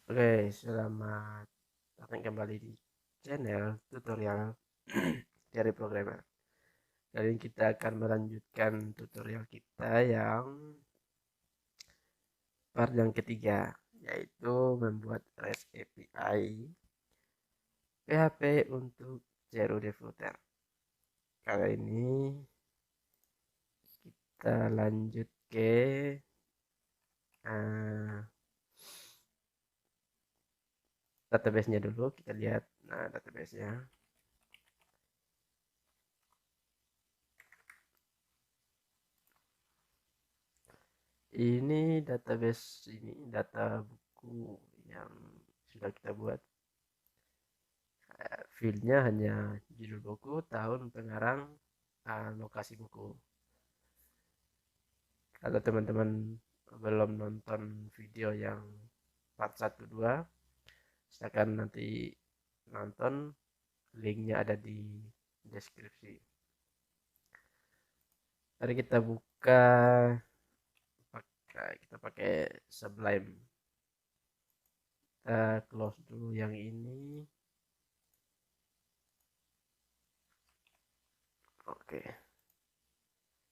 Oke, selamat datang kembali di channel tutorial dari programmer. Kali ini kita akan melanjutkan tutorial kita yang part yang ketiga, yaitu membuat REST API PHP untuk Zero Developer. Kali ini kita lanjut ke uh, database-nya dulu. Kita lihat database-nya. Ini database, ini data buku yang sudah kita buat. Fieldnya hanya judul buku, tahun, pengarang, lokasi buku. Kalau teman-teman belum nonton video yang part 1 2, silakan nanti nonton, linknya ada di deskripsi. Mari kita buka, kita pakai Sublime. Kita close dulu yang ini. Oke,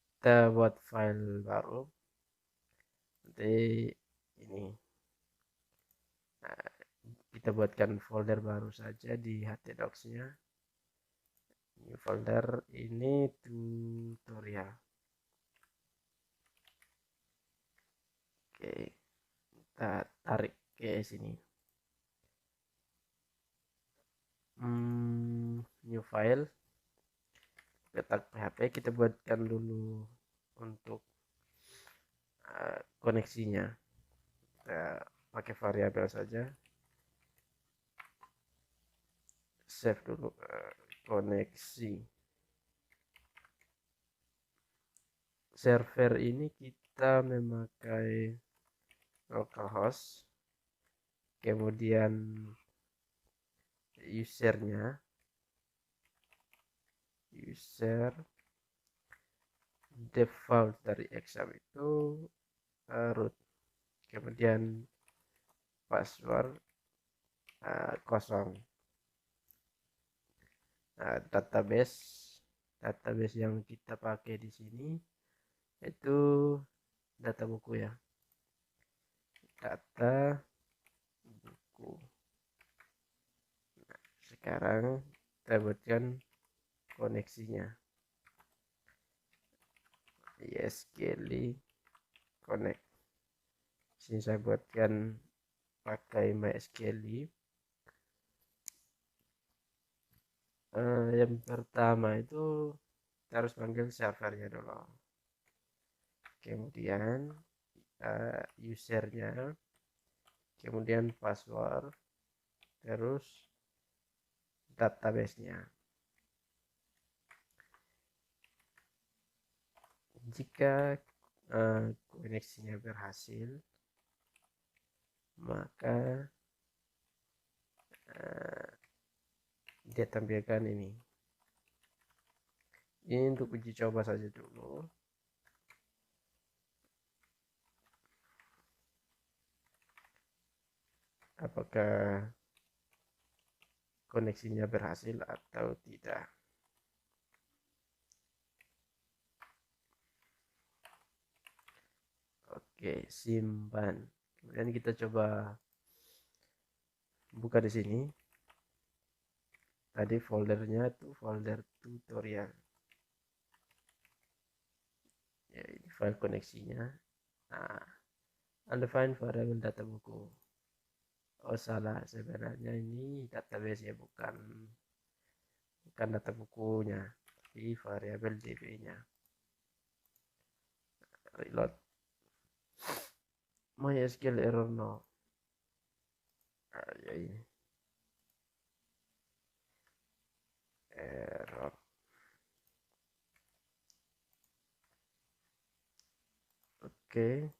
kita buat file baru. Nanti ini kita buatkan folder baru saja di htdocs-nya. New folder ini tutorial. Oke, kita tarik ke sini. New file, petak PHP. Kita buatkan dulu untuk koneksinya. Kita pakai variabel saja. Save dulu koneksi. Server ini kita memakai localhost, kemudian user default dari exam itu root, kemudian password kosong. Database yang kita pakai di sini itu data buku ya, data buku. Sekarang kita buatkan koneksinya, SQL connect. Sini saya buatkan pakai MySQL. Yang pertama itu kita harus panggil servernya dulu, kemudian usernya, kemudian password, terus database-nya. Jika koneksinya berhasil, maka dia tampilkan ini untuk uji coba saja dulu. Apakah koneksinya berhasil atau tidak. Oke, simpan. Kemudian kita coba buka di sini. Tadi foldernya itu folder tutorial. Ya, ini file koneksinya. Nah, undefined variable data buku. Oh salah, sebenarnya ini database ya, bukan data bukunya, tapi variabel db-nya. Reload. MySQL error no. Ya ini error. Oke.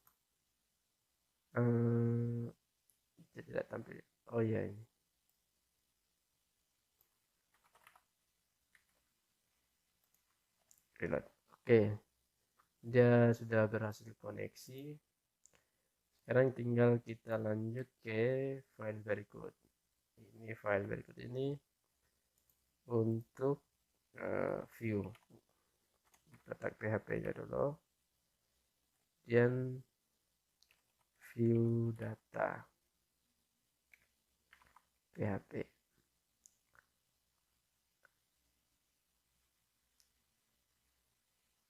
Tidak tampil. Oh ya, ini reload. Oke, dia sudah berhasil koneksi. Sekarang tinggal kita lanjut ke file berikut. Ini file berikut ini untuk view. Letak PHP-nya dulu. Dan view data PHP.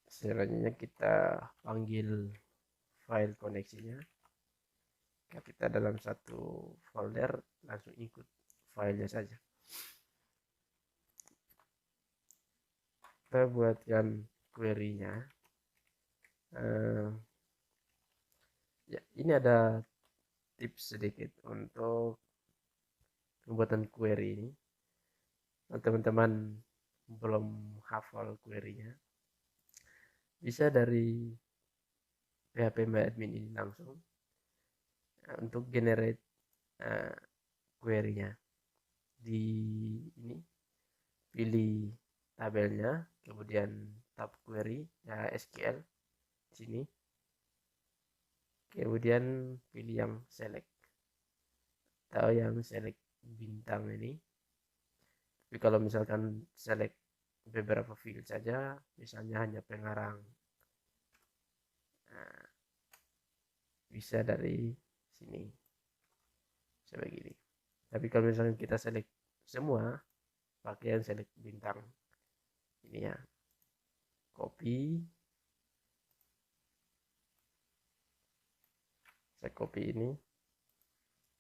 Selanjutnya kita panggil file koneksinya. Kita dalam satu folder langsung ikut filenya saja. Kita buatkan query-nya. Ya, ini ada tips sedikit untuk pembuatan query ini. Teman-teman belum hafal query-nya, bisa dari PHP MyAdmin ini langsung untuk generate query-nya. Di ini pilih tabelnya, kemudian tab query ya SQL sini, kemudian pilih yang select atau yang select bintang ini. Tapi kalau misalkan select beberapa field saja, misalnya hanya pengarang, nah, bisa dari sini seperti ini. Tapi kalau misalkan kita select semua, pakai yang select bintang ini ya. Copy, saya copy ini,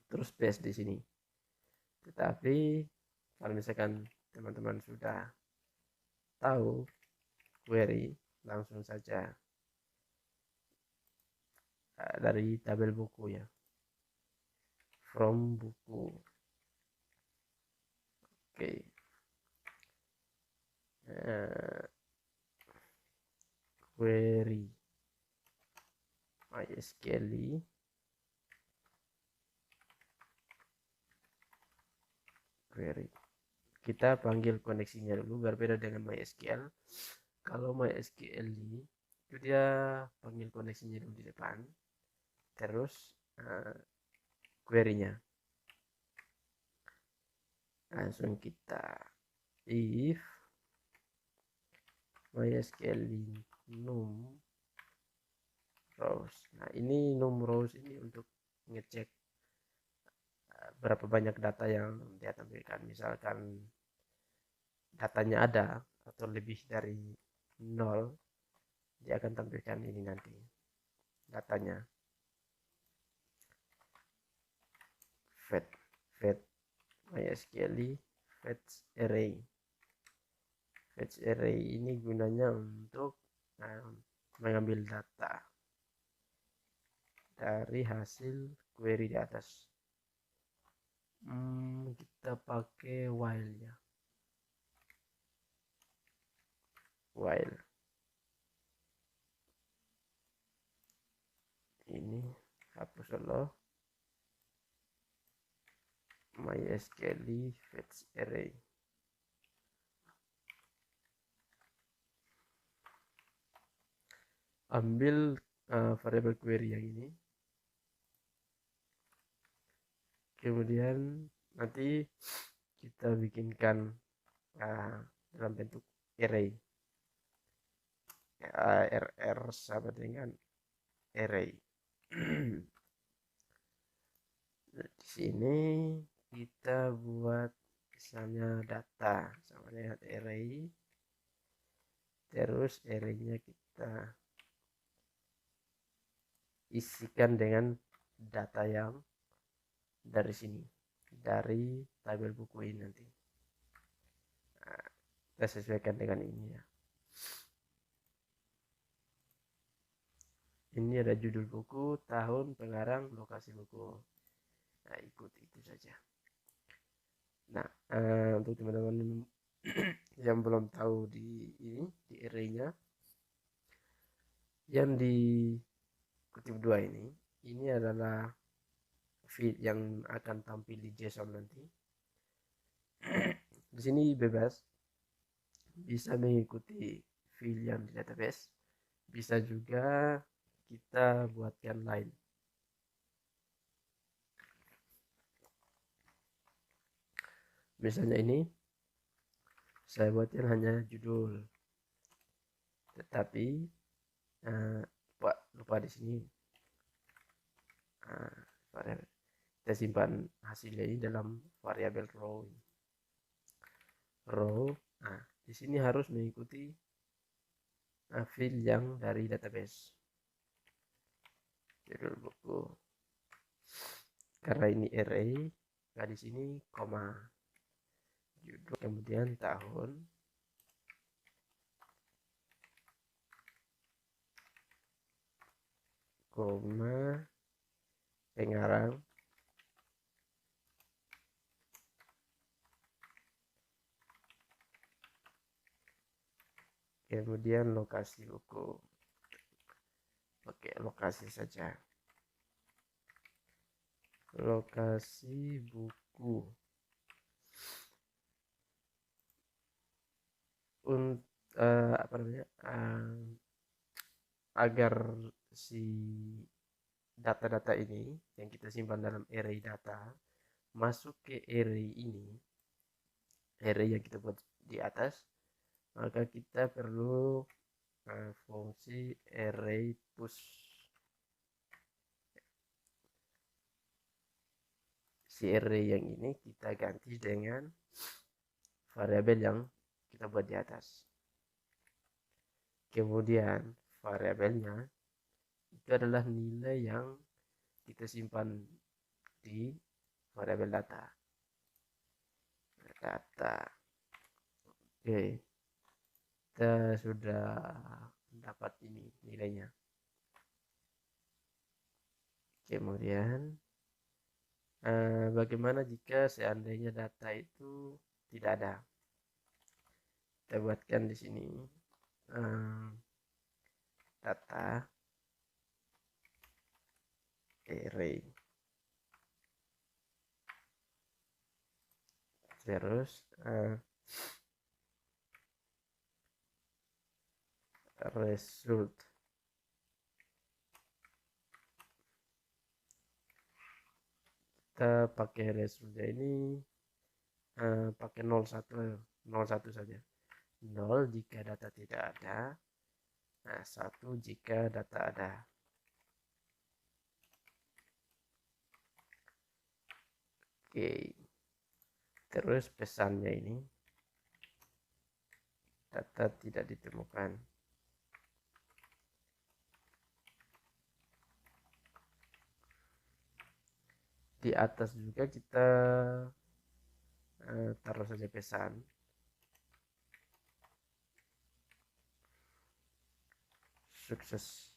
terus paste di sini. Tetapi kalau misalkan teman-teman sudah tahu query, langsung saja dari tabel buku ya, from buku. Oke. Query MySQL query. Kita panggil koneksinya dulu, berbeda dengan MySQL. Kalau MySQL ini itu dia panggil koneksinya dulu di depan, terus query-nya langsung kita if MySQL num rows. Nah, ini num rows ini untuk ngecek berapa banyak data yang dia tampilkan. Misalkan datanya ada atau lebih dari 0, dia akan tampilkan ini nanti datanya. Fetch MySQL fetch array. Fetch array ini gunanya untuk mengambil data dari hasil query di atas. Kita pakai while ya. While ini hapus dulu. MySQL fetch array. Ambil variabel query yang ini, kemudian nanti kita bikinkan dalam bentuk array. RR sama dengan array. Di sini kita buat misalnya data sama dengan array, terus arraynya kita isikan dengan data yang dari sini, dari tabel buku ini nanti. Nah, kita sesuaikan dengan ini ya. Ini ada judul buku, tahun, pengarang, lokasi buku. Nah, ikut itu saja. Nah, untuk teman-teman yang belum tahu di ini, di array-nya, yang di kutip 2 ini adalah field yang akan tampil di JSON nanti. Di sini bebas, bisa mengikuti field yang di database, bisa juga kita buatkan line. Misalnya ini saya buatkan hanya judul, tetapi lupa di sini kita simpan hasilnya ini dalam variabel row. Nah, di sini harus mengikuti file yang dari database judul buku. Karena ini array, nah di sini koma judul, kemudian tahun, koma pengarang, kemudian lokasi buku. Oke, lokasi saja. Lokasi buku. Apa namanya? Agar si data-data ini yang kita simpan dalam array data masuk ke array ini, array yang kita buat di atas, maka kita perlu fungsi array push. Si array yang ini kita ganti dengan variabel yang kita buat di atas. Kemudian variabelnya itu adalah nilai yang kita simpan di variabel data. Oke, kita sudah dapat ini nilainya. Kemudian bagaimana jika seandainya data itu tidak ada? Kita buatkan di sini data array, terus result. Kita pakai resultnya ini pakai 01 saja. 0 jika data tidak ada, 1 jika data ada. Oke, terus pesannya ini data tidak ditemukan. Di atas juga kita taruh saja pesan. Sukses.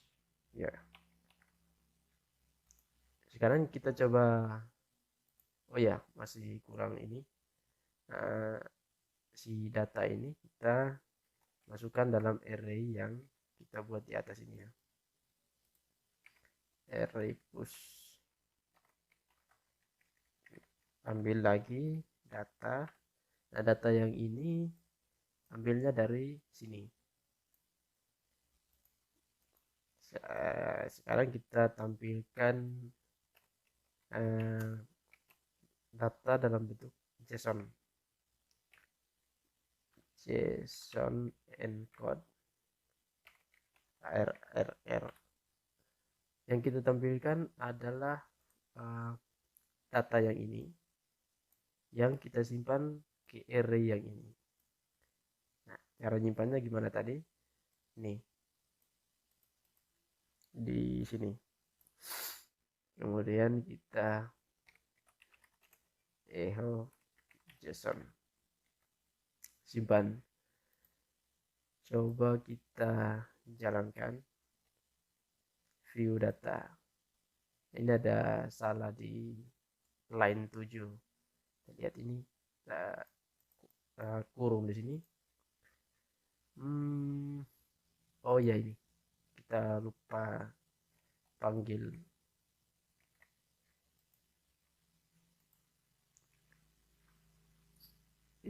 Ya. Sekarang kita coba. Oh ya, masih kurang ini. Si data ini kita masukkan dalam array yang kita buat di atas ini ya. Array push. Ambil lagi data. Nah, data yang ini ambilnya dari sini. Sekarang kita tampilkan data dalam bentuk JSON encode RRR. Yang kita tampilkan adalah data yang ini yang kita simpan ke array yang ini. Nah, cara nyimpannya gimana tadi? Nih, di sini. Kemudian kita echo JSON, simpan. Coba kita jalankan view data. Ini ada salah di line 7. Lihat ini kurung di sini. Oh ya, ini kita lupa panggil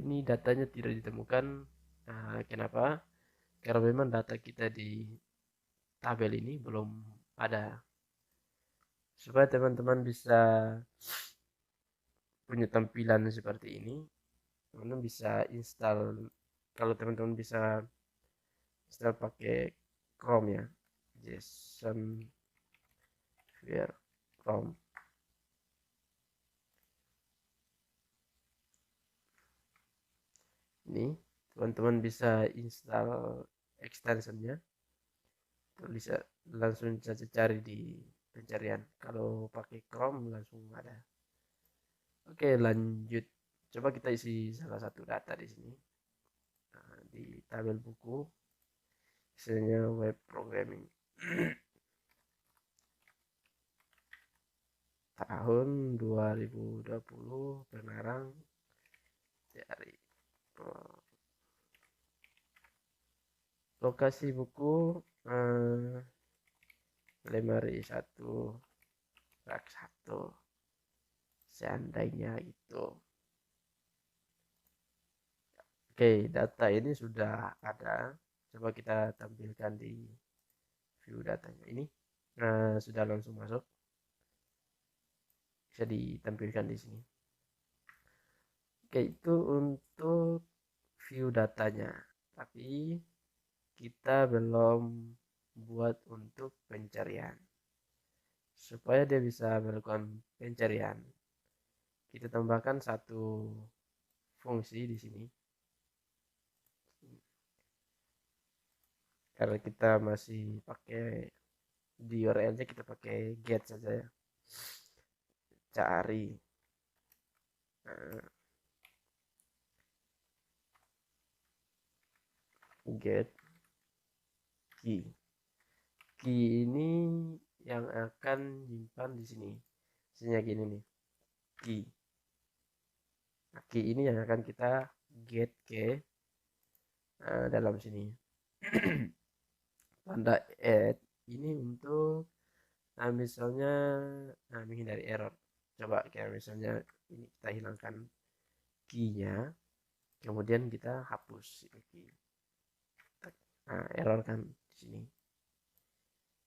ini, datanya tidak ditemukan. Kenapa? Karena memang data kita di tabel ini belum ada. Supaya teman-teman bisa punya tampilan seperti ini, teman-teman bisa install. Kalau teman-teman bisa install pakai Chrome ya, JSON Where Chrome. Ini teman-teman bisa install extensionnya, bisa langsung saja cari di pencarian. Kalau pakai Chrome langsung ada. Oke, lanjut. Coba kita isi salah satu data di sini. Nah, di tabel buku, isinya web programming. Tahun 2020, Pengarang, cari. Lokasi buku, lemari 1, rak 1. Seandainya itu. Oke, data ini sudah ada. Coba kita tampilkan di view datanya ini. Nah, sudah langsung masuk. Bisa ditampilkan di sini. Oke, itu untuk view datanya. Tapi kita belum buat untuk pencarian. Supaya dia bisa melakukan pencarian, kita tambahkan satu fungsi di sini. Karena kita masih pakai di URL-nya, kita pakai get saja ya. Cari. Nah, get key. Key ini yang akan nyimpan di sini. Isinya gini nih. Key. Nah, key ini yang akan kita get ke dalam sini. Tanda add ini untuk misalnya menghindari error. Coba kayak misalnya ini kita hilangkan key-nya, kemudian kita hapus key. Nah, error kan di sini.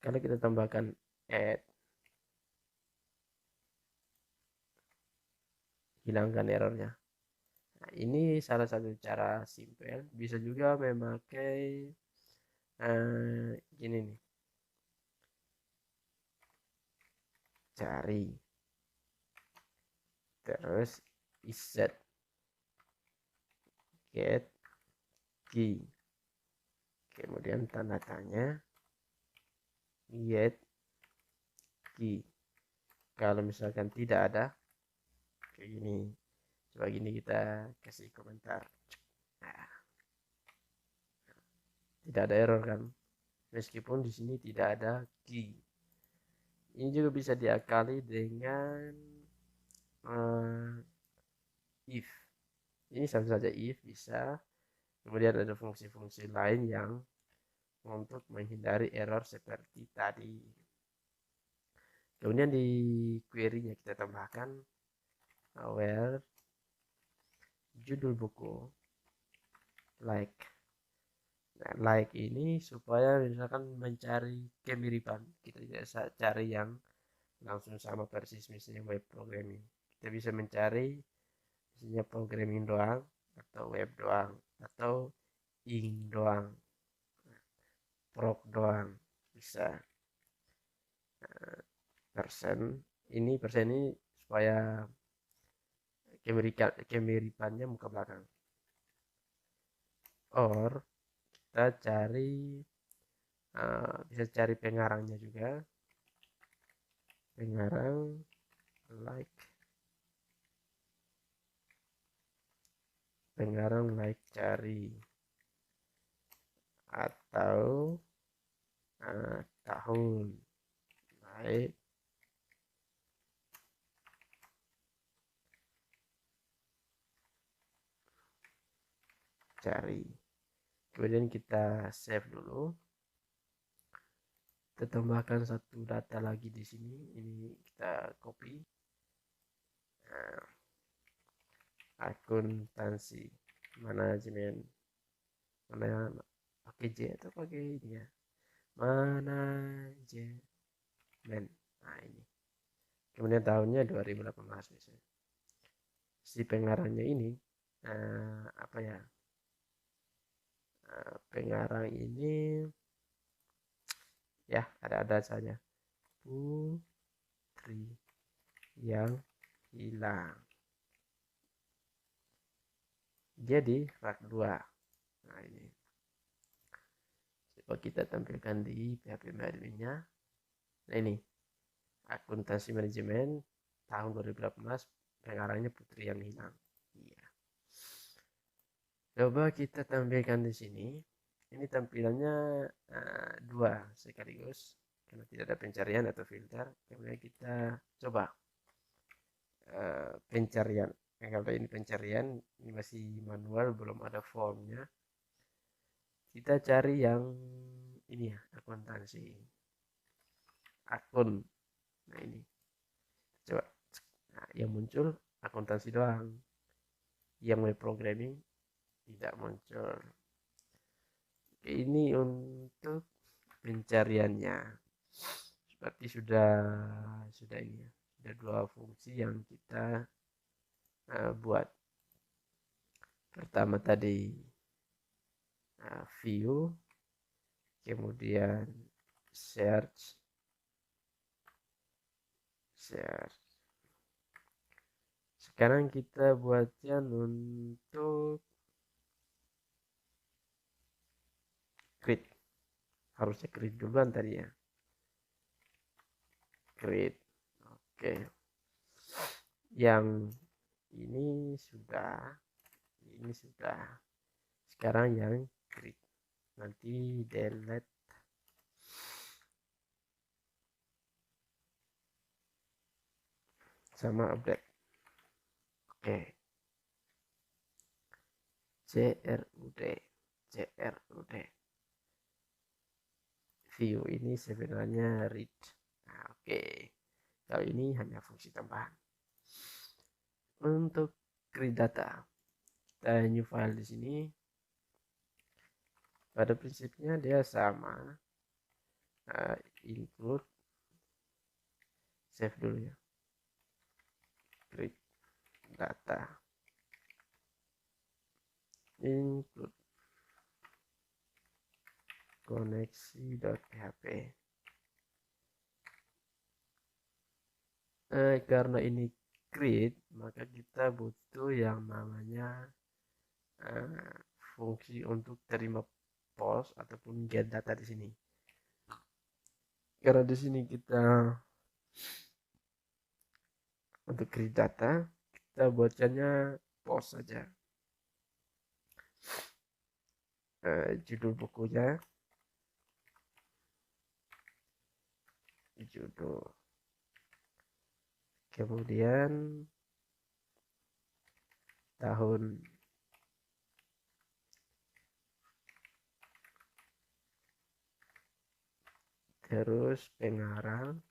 Kalau kita tambahkan add, hilangkan errornya. Nah, ini salah satu cara simple. Bisa juga memakai gini nih, cari terus set get key, kemudian tanda tanya get key. Kalau misalkan tidak ada kayak gini, coba gini kita kasih komentar. Nah, tidak ada error kan, meskipun di sini tidak ada key. Ini juga bisa diakali dengan if. Ini sama saja if bisa. Kemudian ada fungsi-fungsi lain yang untuk menghindari error seperti tadi. Kemudian di query-nya kita tambahkan where judul buku like. Nah, like ini supaya misalkan mencari kemiripan, kita tidak cari yang langsung sama persis, misalnya web programming. Kita bisa mencari misalnya programming doang, atau web doang, atau ing doang, prog doang, bisa. Persen ini supaya kemiripannya muka belakang. Or kita cari bisa cari pengarangnya juga, pengarang like, pengarang like cari, atau tahun like cari. Kemudian kita save dulu. Kita tambahkan satu data lagi di sini. Ini kita copy. Nah, akuntansi manajemen, mana pakai J atau pakai ini ya, manajemen. Nah, ini kemudian tahunnya 2018 misalnya. Si pengarangnya ini apa ya, pengarang ini ya ada saja, putri yang hilang. Jadi rak 2. Nah ini coba kita tampilkan di PHP adminnya. Nah ini akuntansi manajemen tahun 2018, pengarangnya Putri yang hilang. Iya. Coba kita tampilkan di sini. Ini tampilannya dua sekaligus karena tidak ada pencarian atau filter. Kemudian kita coba pencarian. Kalau ini pencarian, ini masih manual, belum ada formnya. Kita cari yang ini ya, akuntansi, akun. Nah ini coba, nah, yang muncul akuntansi doang, yang web programming tidak muncul. Ini untuk pencariannya seperti sudah ini ya, sudah dua fungsi yang kita buat. Pertama tadi view, kemudian search. Sekarang kita buatnya untuk create. Harusnya create duluan tadi ya. Create. Oke. Yang ini sudah. Sekarang yang create. Nanti delete. Sama update. Oke. CRUD. View ini sebenarnya read. Nah, oke. Kalau ini hanya fungsi tambahan. Untuk create data, kita new file di sini. Pada prinsipnya dia sama. Include, save dulu ya. Create data. Include koneksi.php. Karena ini create, maka kita butuh yang namanya fungsi untuk terima post ataupun get data di sini. Karena di sini kita untuk create data, kita buatkannya post saja. Judul bukunya, judul, kemudian tahun, terus pengarang,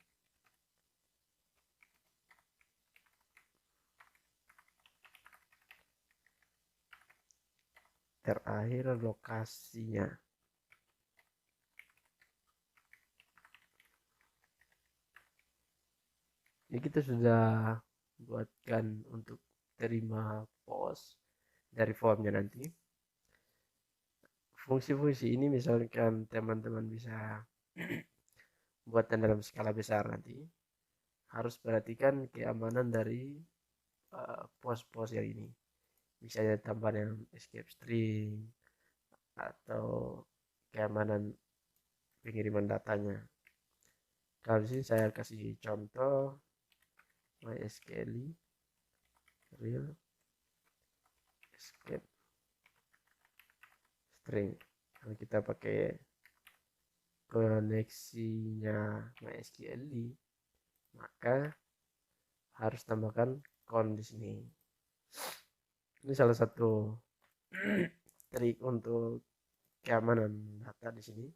terakhir lokasinya. Ini kita sudah buatkan untuk terima post dari formnya nanti. Fungsi-fungsi ini misalkan teman-teman bisa buatkan dalam skala besar nanti, harus perhatikan keamanan dari post-post yang ini. Misalnya tambahan yang escape string atau keamanan pengiriman datanya. Kalau di sini saya kasih contoh MySQL real escape string. Kalau kita pakai koneksinya MySQL, maka harus tambahkan con di sini. Ini salah satu trik untuk keamanan data di sini.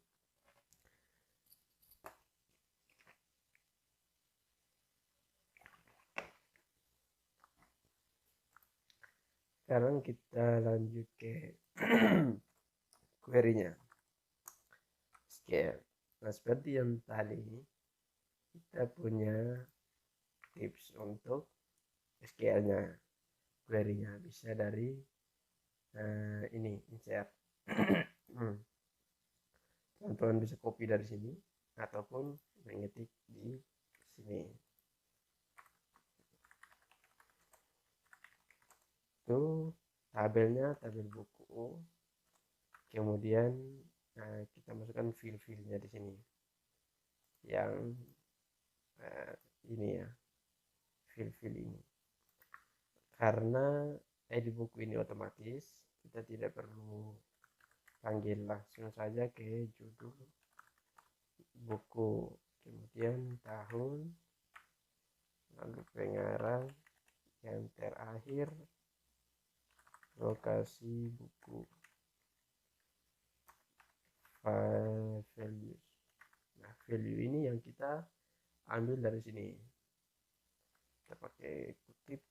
Sekarang kita lanjut ke query-nya. SQL. Nah, seperti yang tadi, kita punya tips untuk SQL-nya. Query-nya bisa dari ini insert. Teman-teman bisa copy dari sini ataupun mengetik di sini. Itu tabelnya, tabel buku. Kemudian kita masukkan file-filenya di sini. Yang ini ya, file-file ini. Karena edit buku ini otomatis, kita tidak perlu panggil, langsung saja ke judul buku, kemudian tahun, lalu pengarang, yang terakhir lokasi buku, file values. Nah, value ini yang kita ambil dari sini, kita pakai kutip.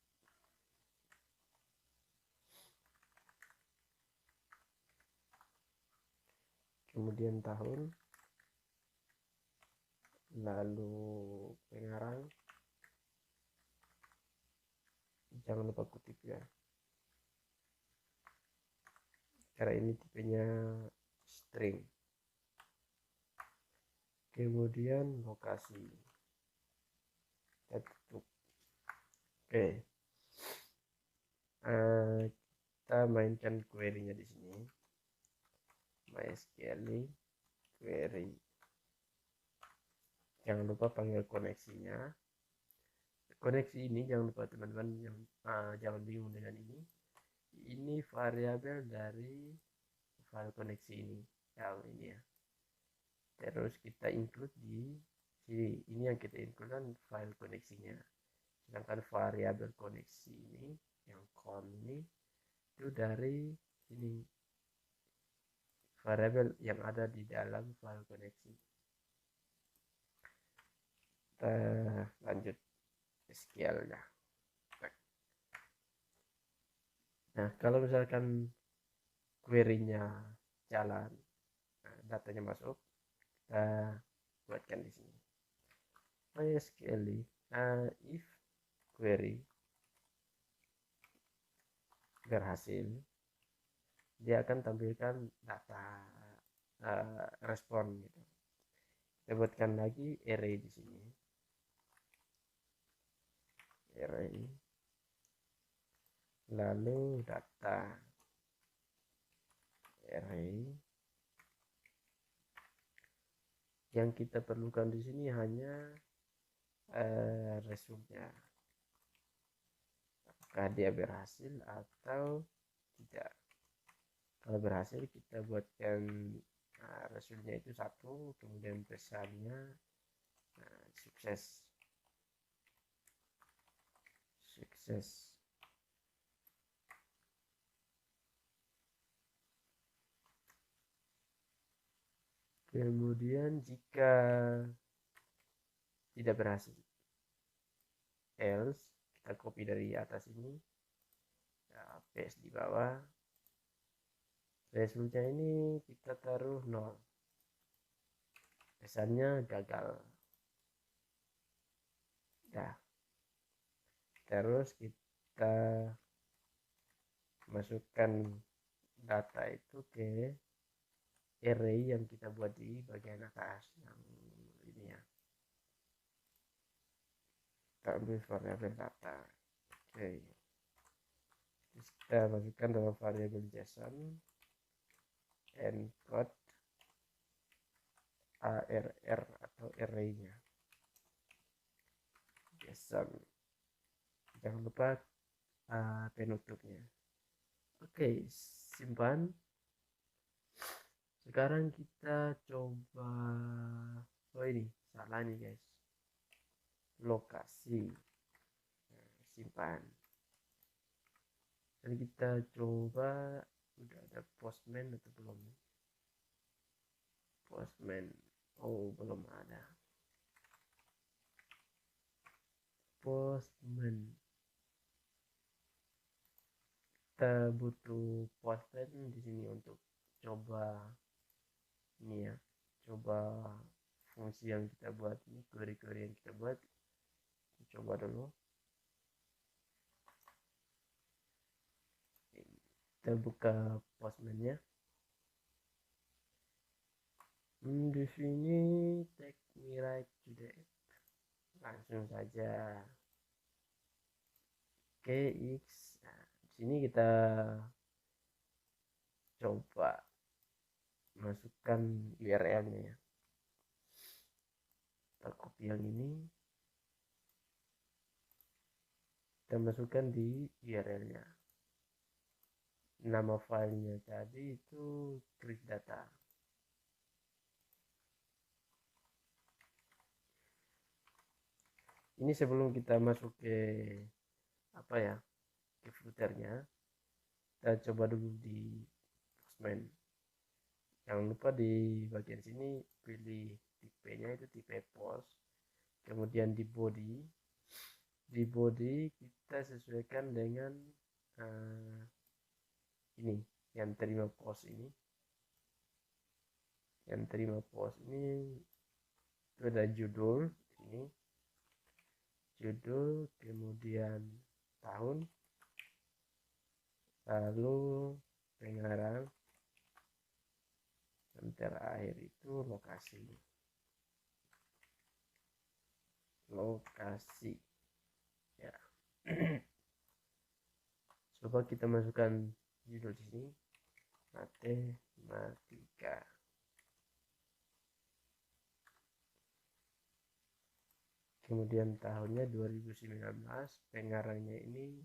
Kemudian tahun, lalu pengarang, jangan lupa kutip ya, karena ini tipenya string. Kemudian lokasi, kita tutup. Oke, kita mainkan query-nya di sini. MySQL query, jangan lupa panggil koneksinya. Koneksi ini jangan lupa teman-teman, yang jangan bingung dengan ini variabel dari file koneksi ini, yang ini ya. Terus kita include di sini, ini yang kita include kan file koneksinya, sedangkan variabel koneksi ini yang con ini itu dari ini, variabel yang ada di dalam file koneksi. Kita lanjut SQL ya. Nah, kalau misalkan query-nya jalan, datanya masuk, kita buatkan di sini. MySQL if query berhasil, dia akan tampilkan data respon gitu. Kita buatkan lagi array di sini. Array, lalu data array. Yang kita perlukan di sini hanya resultnya, apakah dia berhasil atau tidak. Kalau berhasil, kita buatkan resultnya itu 1, kemudian pesannya sukses. Kemudian jika tidak berhasil, else, kita copy dari atas ini, paste di bawah. Resultnya ini kita taruh 0, pesannya gagal. Nah, terus kita masukkan data itu ke array yang kita buat di bagian atas, yang ini ya. Kita ambil variabel data. Oke, terus kita masukkan dalam variabel JSON encode ARR atau array-nya JSON, jangan lupa penutupnya. Oke, simpan. Sekarang kita coba, ini salah nih guys, lokasi. Simpan. Dan kita coba, udah ada Postman atau belum? Postman, oh belum ada. Postman, kita butuh Postman di sini untuk coba ini ya, coba fungsi yang kita buat ini, query-query yang kita buat. Coba dulu. kita buka Postman-nya. Di sini take me right to the app. Langsung saja KX. Nah, di sini kita coba masukkan URL-nya ya. Kita copy yang ini, kita masukkan di URL-nya. Nama filenya tadi itu create data. Ini sebelum kita masuk ke apa ya, ke footernya, kita coba dulu di Postman. Jangan lupa di bagian sini pilih tipenya itu tipe post. Kemudian di body kita sesuaikan dengan ini yang terima post ini. Yang terima post ini itu ada judul ini, judul, kemudian tahun, lalu pengarang, dan terakhir itu lokasi ya. Coba kita masukkan judul di sini, matematika. Kemudian tahunnya 2019, pengarangnya ini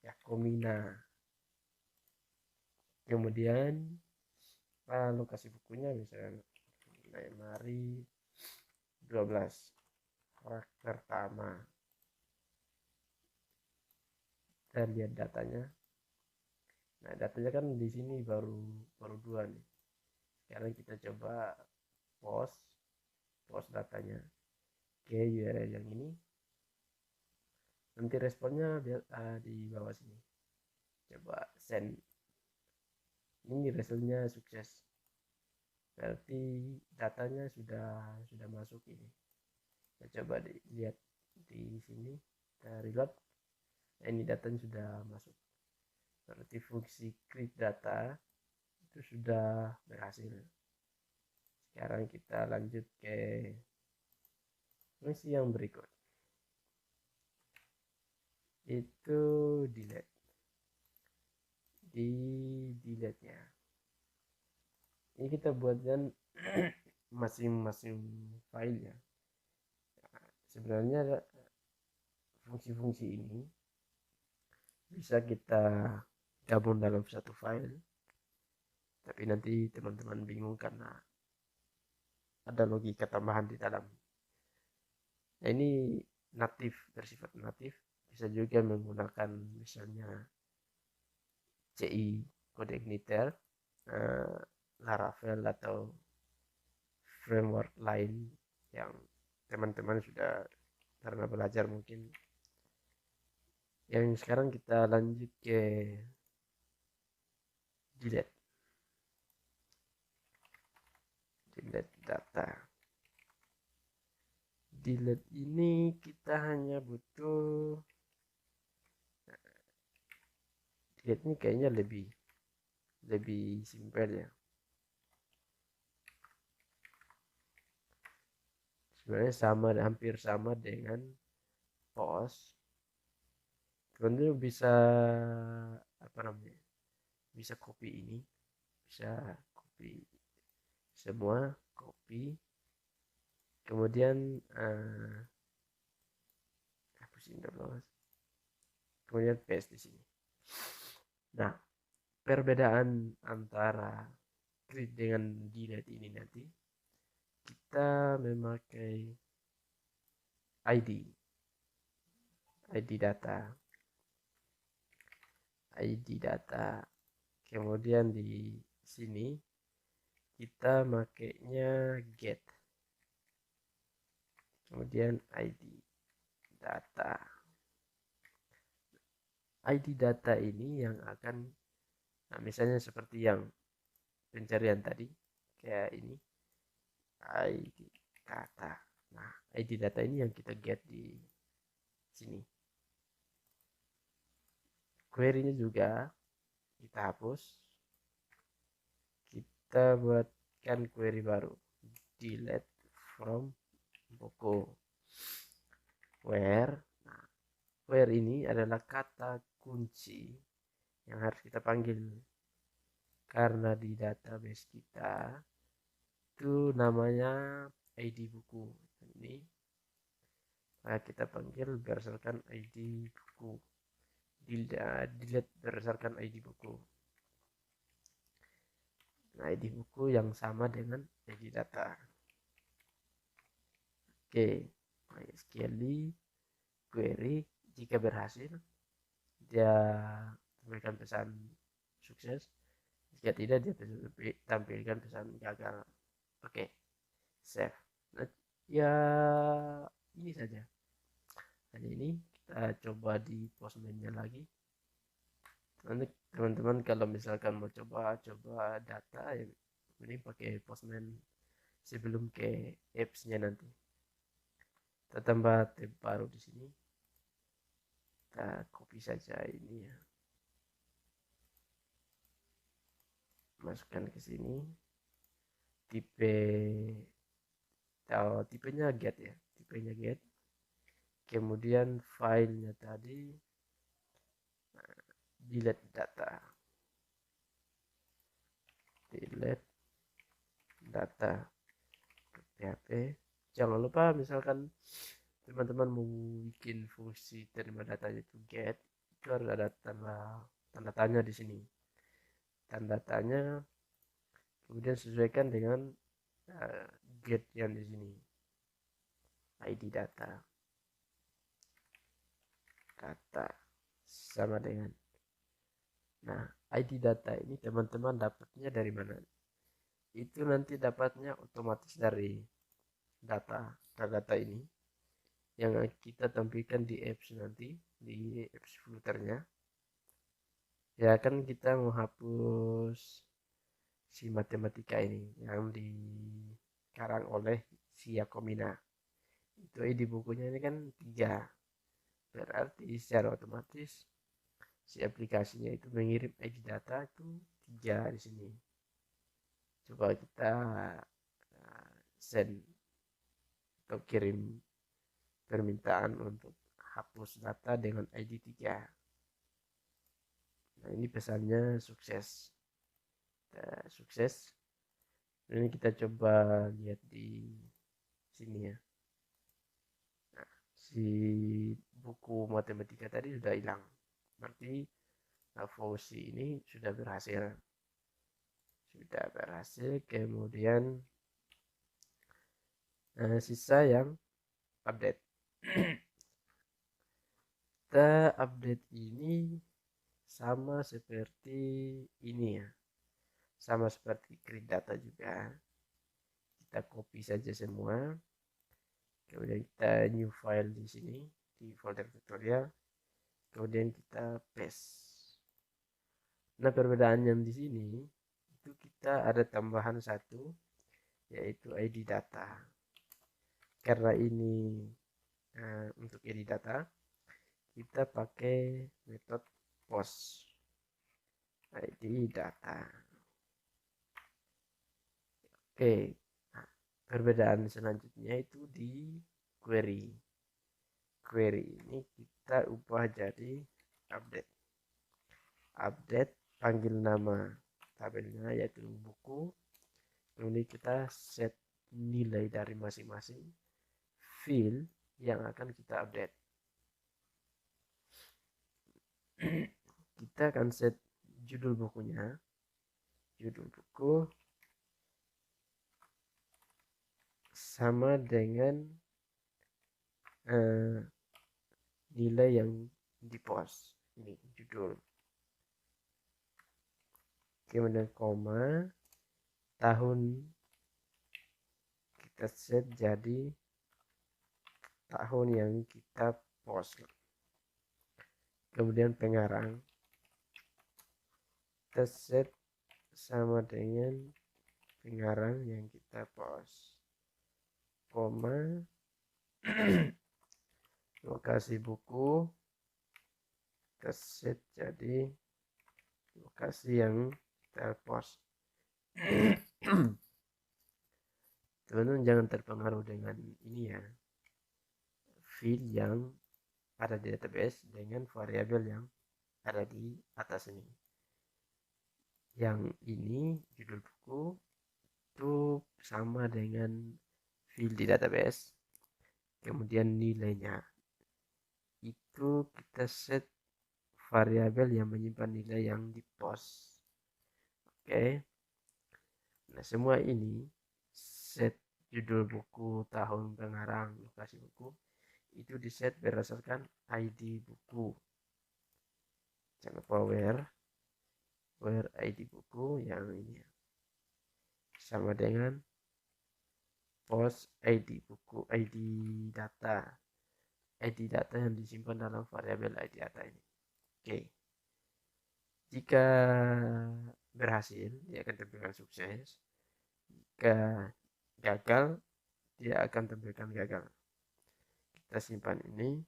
Yakomina. Kemudian lokasi bukunya misalnya Mari 12 pertama. Kita lihat datanya. Nah, datanya kan di sini baru 2 nih. Sekarang kita coba post datanya ke URL yang ini. Nanti responnya di bawah sini. Coba send. Ini resultnya sukses. Berarti datanya sudah masuk ini. Kita coba lihat di sini. Kita reload. Nah, ini datanya sudah masuk. Berarti fungsi create data itu sudah berhasil. Sekarang kita lanjut ke fungsi yang berikut. Itu delete. Di delete-nya. Ini kita buatkan masing-masing file ya. Sebenarnya fungsi-fungsi ini bisa kita gabung dalam satu file, tapi nanti teman-teman bingung karena ada logika tambahan di dalam. Nah, ini bersifat natif, bisa juga menggunakan misalnya CI kode igniter, Laravel atau framework lain yang teman-teman sudah pernah belajar mungkin. Yang sekarang kita lanjut ke delete data. Delete ini kita hanya butuh, delete ini kayaknya lebih simpel ya. Sebenarnya hampir sama dengan post. Kemudian bisa bisa copy ini, bisa copy semua, copy, kemudian hapusin dulu, kemudian paste di sini. Nah, perbedaan antara create dengan delete ini nanti kita memakai ID data. Kemudian di sini kita makainya get, kemudian ID data ini yang akan, nah misalnya seperti yang pencarian tadi kayak ini ID data. Nah, ID data ini yang kita get di sini. query-nya juga kita hapus, kita buatkan query baru, delete from buku, where. Nah, where ini adalah kata kunci yang harus kita panggil karena di database kita itu namanya ID buku. Ini kita panggil berdasarkan ID buku, delete berdasarkan ID buku. Nah, ID buku yang sama dengan ID data. Oke, MySQL query, jika berhasil dia tampilkan pesan sukses, jika tidak dia tampilkan pesan gagal. Oke, save. Nah, ya ini saja. Hanya ini kita coba di Postman-nya lagi. Nanti teman-teman kalau misalkan mau coba data ya ini pakai Postman sebelum ke apps-nya nanti. Kita tambah tab baru di sini. Kita copy saja ini ya. Masukkan ke sini. Tipenya get ya. Tipenya get. Kemudian filenya tadi delete data. Delete data PHP. Jangan lupa misalkan teman-teman mau bikin fungsi terima data itu get, itu harus ada tanda tanya di sini. Tanda tanya kemudian sesuaikan dengan get yang di sini. ID data sama dengan. Nah, ID data ini teman-teman dapatnya dari mana? Itu nanti dapatnya otomatis dari data ini yang kita tampilkan di apps nanti, di apps footernya. Ya kan kita mau hapus si matematika ini yang dikarang oleh si Yakomina. Itu ID bukunya ini kan 3. Berarti secara otomatis si aplikasinya itu mengirim ID data itu 3 di sini. Coba kita send atau kirim permintaan untuk hapus data dengan ID 3. Nah, ini pesannya sukses. Sukses. Ini kita coba lihat di sini ya. Nah, si buku matematika tadi sudah hilang. Berarti fungsi ini sudah berhasil. Kemudian sisa yang update. Kita update ini sama seperti ini ya, sama seperti create data juga. Kita copy saja semua, kemudian kita new file di sini di folder tutorial, kemudian kita paste. Nah, perbedaan yang di sini itu kita ada tambahan satu, yaitu ID data. Karena ini untuk ID data kita pakai metode post ID data. Oke, nah, perbedaan selanjutnya itu di query. Query ini kita ubah jadi update. Update panggil nama tabelnya yaitu buku. Kemudian kita set nilai dari masing-masing field yang akan kita update. Kita akan set judul bukunya. Judul buku sama dengan nilai yang di post. Ini judul. Kemudian koma, tahun kita set jadi tahun yang kita post. Kemudian pengarang kita set sama dengan pengarang yang kita post, koma lokasi buku kita set jadi lokasi yang kita post. Teman-teman jangan terpengaruh dengan ini ya, field yang ada di database dengan variabel yang ada di atas ini. Yang ini judul buku itu sama dengan field di database, kemudian nilainya itu kita set variabel yang menyimpan nilai yang di post. Oke. Nah, semua ini set judul buku, tahun pengarang, lokasi buku itu di set berdasarkan ID buku. Jangan lupa where ID buku yang ini sama dengan post ID buku, ID data yang disimpan dalam variabel ID data ini. Oke. Jika berhasil, dia akan tampilkan sukses. Jika gagal, dia akan tampilkan gagal. Kita simpan ini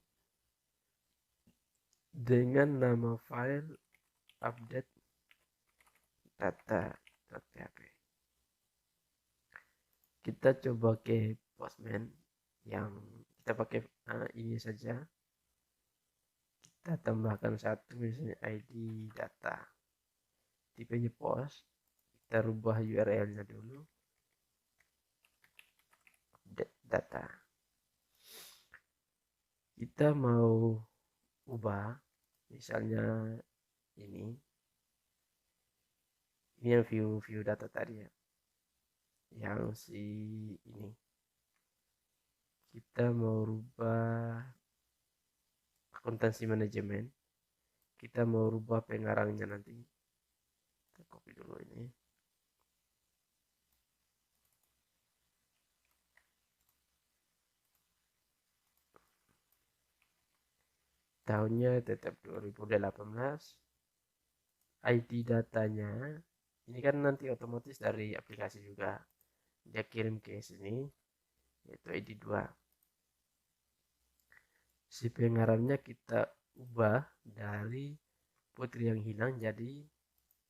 dengan nama file update data.php. Kita coba ke Postman yang kita pakai ini saja. Kita tambahkan satu misalnya ID data, tipenya post. Kita rubah URL-nya dulu, update data. Kita mau ubah misalnya ini yang view data tadi ya, yang si ini kita mau rubah akuntansi manajemen, kita mau rubah pengarangnya nanti. Kita copy dulu ini, tahunnya tetap 2018. ID datanya ini kan nanti otomatis dari aplikasi juga dia kirim ke sini, yaitu ID 2. Si pengarangnya kita ubah dari Putri yang hilang jadi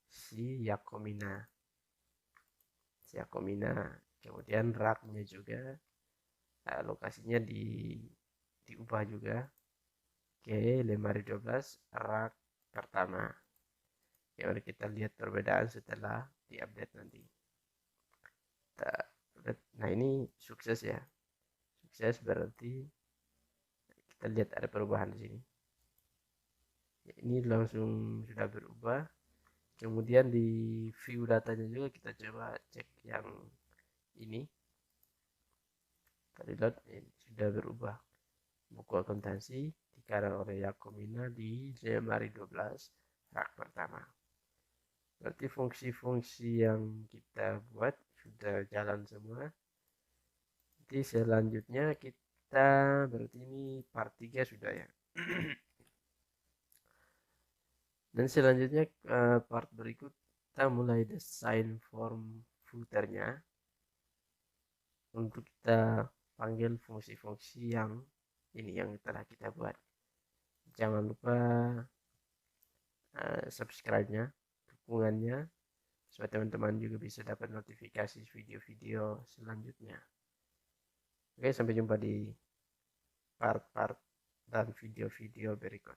si Yakomina. Kemudian raknya juga lokasinya diubah juga ke lemari 12 rak pertama. Ya, mari kita lihat perbedaan setelah diupdate nanti. Nah, ini sukses ya. Sukses berarti kita lihat ada perubahan di sini. Ya, ini langsung sudah berubah. Kemudian di view datanya juga kita coba cek yang ini. Kita lihat ini sudah berubah. Buku akuntansi dikarang oleh Yakomina di lemari 12 rak pertama. Berarti fungsi-fungsi yang kita buat sudah jalan semua. Nanti selanjutnya kita berarti ini part 3 sudah ya. Dan selanjutnya part berikut kita mulai desain form footernya untuk kita panggil fungsi-fungsi yang ini yang telah kita buat. Jangan lupa subscribe-nya, dukungannya, supaya teman-teman juga bisa dapat notifikasi video-video selanjutnya. Oke, sampai jumpa di part-part dan video-video berikut.